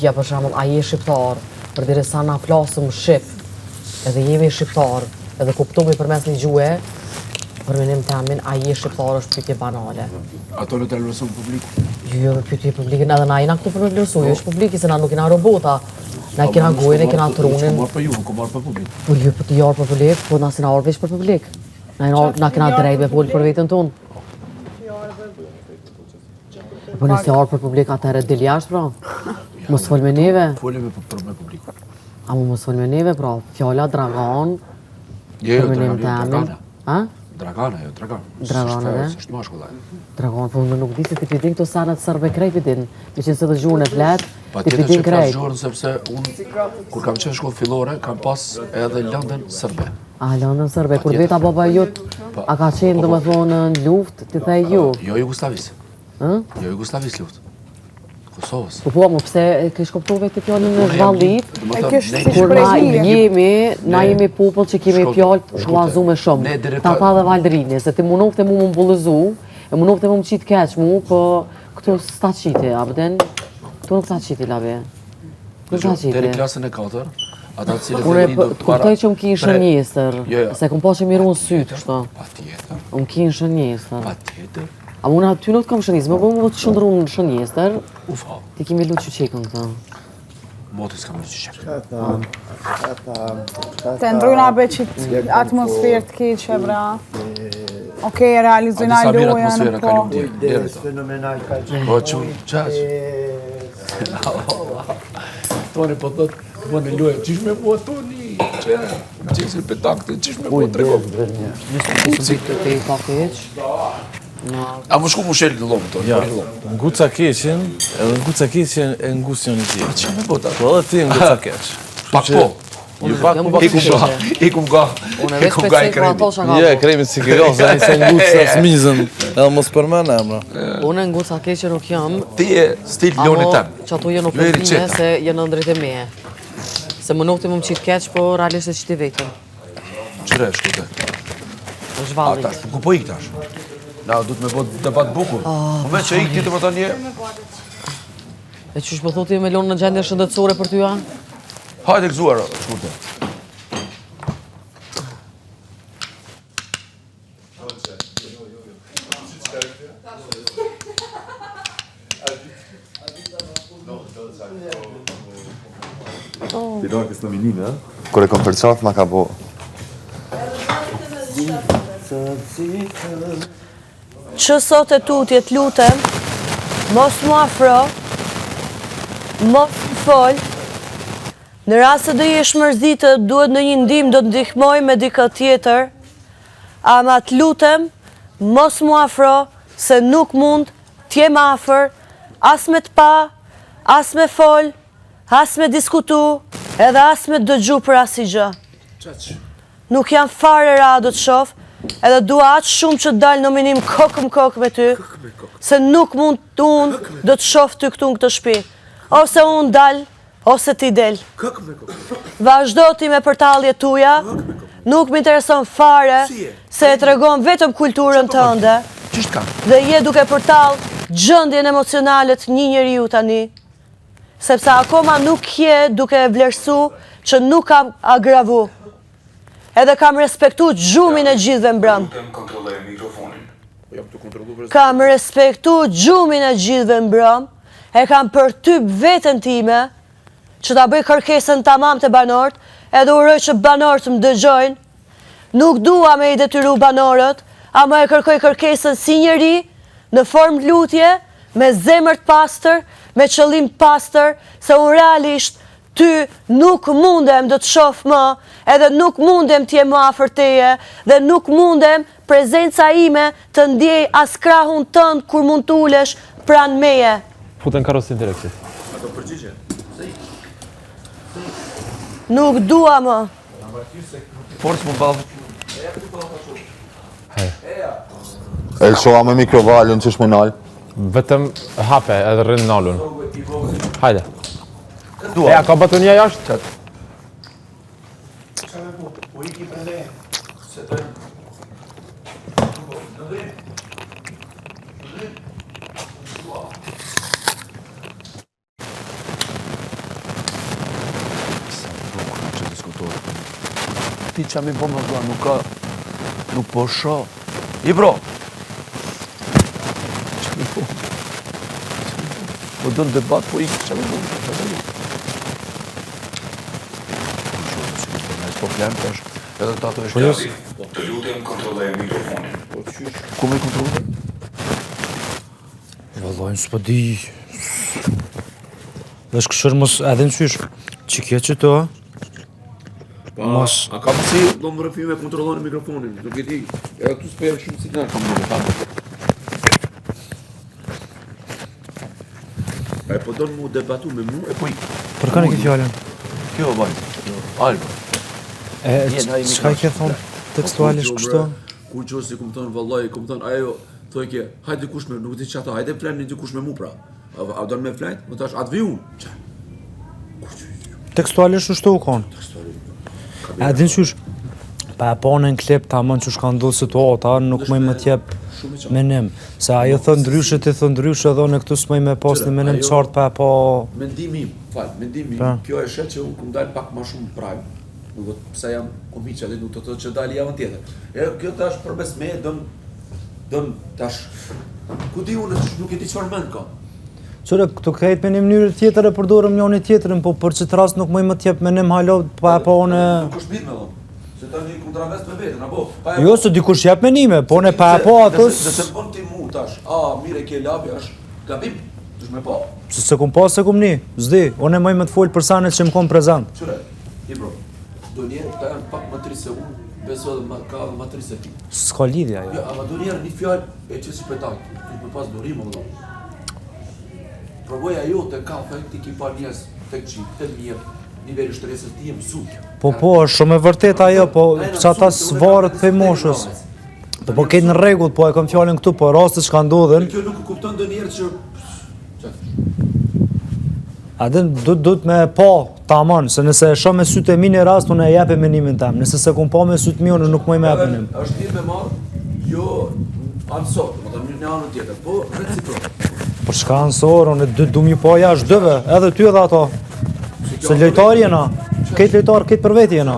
pyetja për shembull, a je shqiptar? Përderisa na flasëm shqip, edhe jemi shqiptar, edhe kuptohemi përmes një gjuhë, për menim tamin, a je shqiptar është pyetje banale. Ato në të lëson publiku? Jo, pyetje publike, edhe na jena këtu për në lësu, jo është publiki, se na nuk jena robota. Na kena gojën, kena trunin. Ko marrë për ju, ko marrë për publik. Po ju për të jarë për publik, po na si na orë veç për publik. Na kena drejt me folë për vetën tonë. Po nëse jarë për publik, atëherë del jashtë, pra. Mos folë me neve. Folë me publiku. A mu mos folë me neve, pra. Fjalla Dragan. Jo, Dragana. Ha? Dragana, jo, Dragana. Dragana, dhe? Sështë mashkullaj. Dragan, po më nuk di se ti pidin këto sanat sërbe krejt pidin. Me qenë se dhe gjuhën e flet, Pa ti tjetër pidin që flasë krejt. gjorën, sepse unë, kur kam qenë shkollë fillore, kam pas edhe lëndën sërbe. A, lëndën sërbe, kur veta baba jut, a ka qenë dhe me thonë në luft, ti thej ju. Jo Jugoslavis. Jo Jugoslavis luft. Kosovës. Po, më pse ke shkoptove të fjallën në zhvallit, kur na jemi popull që kemi fjallë shkuazume shumë. Ta tha dhe Valdrini, se ti munofte mu më mbullëzu, e munofte mu më qitë keq mu, po këtu s'ta qiti, abden, këtu nuk ta qiti, labe. Nuk ta qiti. Deri klasën e 4, ata cilët Unë të kuptoj që më ki shënjestër, se kom po që miru në sytë, kështu. Pa tjetër. Më ki shënjestër. Pa tjetër. A unë aty nuk kam shënjestër, më më të shëndru në shënjestër, Ufa. ti kemi lu që qekën këta. Moti s'kam lu që qekën. Të ndrujna be që atmosferë të keqe, bra. Okej, realizujna lujën, po. Fenomenal ka qenë. Po që qaq. Toni po thot, po në lujë, qish me po Toni? Që si petakte, qish me po tregov? Nësë të te i ka keq. A më shku mu shelë në lomë, Toni? Ja, nguca keqin, edhe nguca keqin e ngusjon i ti. Që me po ta? Po edhe ti nguca keq. Pak po. Ikum ga i kremi. Je, kremi si kjo, se një se nguca smizën, edhe mos përmen e mra. Unë nguca keqe nuk jam, Ti e stil loni tem. që ato jenë opërtime se jenë ndrejt e meje. Se më nuk të më më qitë keq, po realisht e qiti vetëm. Qëre, shkute? Zhvallit. Ku po ik tash? Na, du të me bot debat bukur. Me që ik ti të më ta nje? E qysh po thoti me lonë në gjendje shëndetësore për tyja? Hajde këzuar, shkute. Ti rakës në mininë, ha? Kur e kom përqaf, ma ka bo. Që sot e tutje t'lutem, mos mu afro, mos më fol, në rast se do jesh mërzitë, duhet në një ndim do të ndihmoj me dikë tjetër, ama t'lutem, mos mu afro, se nuk mund t'jem afer, as me t'pa, as me fol, as me diskutu, edhe as me dëgju për asnjë gjë. Nuk jam fare rado të shof, edhe dua aq shumë që dalë në minim kokë me ty, se nuk mund të unë do të shof ty këtu në këtë shtëpi. Ose unë dalë, ose ti del. Vazhdo ti me përtalljet tuja, nuk më intereson fare, se e tregon vetëm kulturën tënde, dhe je duke përtall gjendjen emocionale të një njeriu tani, sepse akoma nuk je duke vlerësu që nuk kam agravu. Edhe kam respektu gjumin e gjithve mbrëm. Kam respektu gjumin e gjithve mbrëm, e kam përtyp veten time, që ta bëj kërkesën tamam të banorët, edhe uroj që banorët më dëgjojnë. Nuk dua me i detyru banorët, ama e kërkoj kërkesën si njeri, në formë lutje, me zemër të pastër, me qëllim të pastër, se unë realisht ty nuk mundem do të shoh më, edhe nuk mundem t'jem më afër teje, dhe nuk mundem prezenca ime të ndjej as krahun tënd kur mund t'ulesh pranë meje. Futen karrosin direkti. Nuk dua më. Forcë më ballë. E shoha me mikrovalën që shmenal. Vetëm hape edhe rrinë nalun. Hajde. E, a ka batu një jashtë? ti që mi po më vla, nuk po sho. I bro! Që mi po? Po dënë debat, po ikë që mi po? Po flemë të është, edhe të ato është gati. Të lutem kontrolloj mikrofonin. Ku me kontrolloj? Vallaj, s'po di. Vesh këshër mos edhe në qysh. Që kje që të? Mos... A ka përsi, do më rëfi me kontrolloj në mikrofonin, nuk e di. E tu s'pejë shumë signal, kam në vëtanë. E po do në mu debatu me mu, e po i... Për ka në këtë fjallën? Kjo, bajtë, Alba. E, qka i ke thonë tekstualisht kështu? Kur që si këmë thonë, vallaj, këmë thonë, ajo, thoi kje, hajde kush me, nuk di që ato, hajde flenë një të kush me mu pra. A do në me flenë? Më tash, atë vi unë. Tekstualisht kështu u konë? E din qysh, pa e pone në klip ta mën që shka ndodhë situata, nuk mëj më tjep menim. Se ajo thë ndryshe, ti thë ndryshe, edhe në këtu s'mëj me pas një menim qartë pa e po... Mendimi im, mendimi im, kjo e shet që unë këmë dalë pak ma shumë prajmë. Nuk do të pësa jam komiqa, nuk të të që dalë javën tjetër. E kjo tash përbes me, dëm tash... Ku di unë, nuk e ti qëfar mend ka? Qëre, këtu krejt me një mënyrë tjetër e përdorëm njoni tjetërin, po për që të rast nuk mëj më tjep menim halo pa e po në... Nuk është bitë me dhëmë. Se ta një kontravest me vetën, apo? Jo, se dikush jep menime, po ne pa e po atës... Dhe se pon ti mu tash, mire ke labi, është gabim, dush me po. Se kum pas, se kum ni, zdi, one mëj me të folë për sanet që më kom prezent. Qëre, i bro, do njerë ta janë pak më tri se unë, beso edhe ka edhe më tri se ti. S'ka lidhja, jo. Jo, ama do njerë një fjallë e që si petak, ti me pas dorim, më do. Provoja jo të kafe, ti ki pa njes, të këqip, të mirë, niveli shtresës ti e mësu. Po, është shumë e vërtet ajo, po që ata svarët të moshës. Po ketë në regull, po e kom fjallin këtu, po rastet që ka ndodhen. Kjo nuk kupton dë njerë që... A dhe du të me pa tamam, se nëse e shumë me sytë e mi një rast, unë e jepe menimin tem. Nëse se kum pa me sytë mi, unë nuk moj me jepe menim. është një me marë, jo ansot, më të një anë tjetër, po reciprok. Për shka ansor, unë du mi pa jashtë dëve, edhe ty edhe ato. Se lejtar jena, këtë lejtar, këtë për vetë jena.